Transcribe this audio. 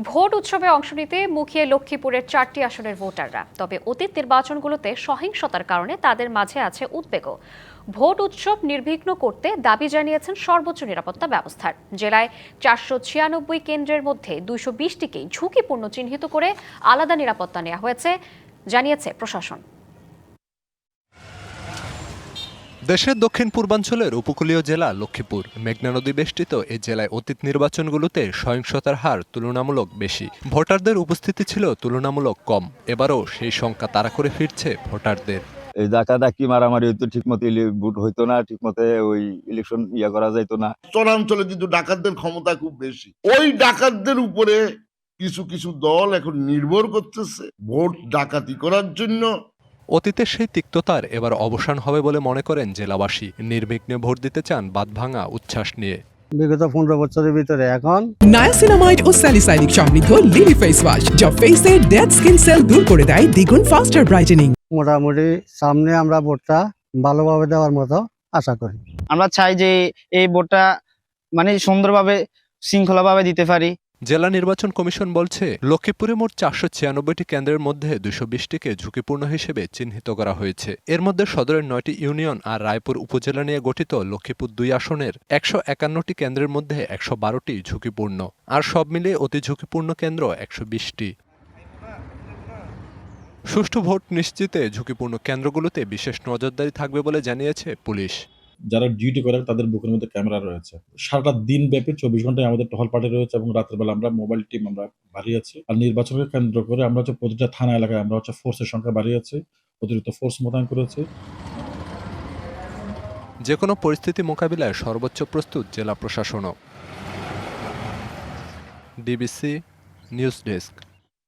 Vote উৎসবে অংশ নিতে মুখিয়ে লক্ষ্মীপুরের 4টি আসনের ভোটাররা। তবে অতীত নির্বাচনগুলোতে সহিংসতার কারণে তাদের মাঝে আছে উদ্বেগও। ভোট উৎসব নির্বিঘ্ন করতে দাবি জানিয়েছেন সর্বোচ্চ নিরাপত্তা ব্যবস্থার। জেলায় 496 কেন্দ্রের মধ্যে 220টিকেই ঝুঁকিপূর্ণ চিহ্নিত করে আলাদা নিরাপত্তা নেওয়া হয়েছে, জানিয়েছে প্রশাসন। দেশের দক্ষিণ পূর্বাঞ্চলের উপকূলীয় জেলা লক্ষ্মীপুর। মেঘনা নদী বেষ্টিত এই জেলায় অতীত নির্বাচনগুলোতে সহিংসতার হার তুলনামূলক বেশি, ভোটারদের উপস্থিতি ছিল তুলনামূলক কম। এবারও সেই সংখ্যা তাড়া করে ফিরছে ভোটারদের। এই ডাকাডাকি মারামারি হইতো, ঠিক মতো ভোট হইতো না, ঠিক মতো ওই ইলেকশন করা যাইতো না। চরাঞ্চলে কিন্তু ডাকাতদের ক্ষমতা খুব বেশি। ওই ডাকাতদের উপরে কিছু কিছু দল এখন নির্ভর করতেছে ভোট ডাকাতি করার জন্য। অতীতের সেই তিক্ততার এবার অবসান হবে বলে মনে করেন জেলাবাসী। নির্বিঘ্নে ভোট দিতে চান বাঁধভাঙা উচ্ছ্বাস নিয়ে। বিগত 15 বছরের ভিতরে এখন নায়াসিনামাইড ও স্যালিসাইলিক সমৃদ্ধ লিলি ফেস ওয়াশ, যা ফেসের ডেড স্কিন সেল দূর করে দেয় দ্বিগুণ ফাস্টার ব্রাইটেনিং। মোটামুটি সামনে আমরা ভোটটা ভালোভাবে দেওয়ার মতো আশা করি। আমরা চাই যে এই ভোটটা সুন্দরভাবে শৃঙ্খলাভাবে দিতে পারি। জেলা নির্বাচন কমিশন বলছে, লক্ষ্মীপুরে মোট 496টি কেন্দ্রের মধ্যে 220টিকে ঝুঁকিপূর্ণ হিসেবে চিহ্নিত করা হয়েছে। এর মধ্যে সদরের 9টি ইউনিয়ন আর রায়পুর উপজেলা নিয়ে গঠিত লক্ষ্মীপুর 2 আসনের 151টি কেন্দ্রের মধ্যে 112টি ঝুঁকিপূর্ণ, আর সব মিলিয়ে অতি ঝুঁকিপূর্ণ কেন্দ্র 120টি। সুষ্ঠু ভোট নিশ্চিতে ঝুঁকিপূর্ণ কেন্দ্রগুলোতে বিশেষ নজরদারি থাকবে বলে জানিয়েছে পুলিশ। যারা ডিউটি করে তাদের বুকের মধ্যে ক্যামেরা রয়েছে। সারাটা দিন ব্যাপী 24 ঘন্টায় আমাদের টহল পার্টি রয়েছে এবং রাতের বেলা আমরা মোবাইল টিম আমরা বাড়িয়েছি। আর নির্বাচনকে কেন্দ্র করে আমরা প্রতিটা থানা এলাকায় আমরা ফোর্সের সংখ্যা বাড়িয়েছি, অতিরিক্ত ফোর্স মোতায়েন করেছি। যে কোনো পরিস্থিতি মোকাবিলায় সর্বোচ্চ প্রস্তুত জেলা প্রশাসনও। DBC news desk.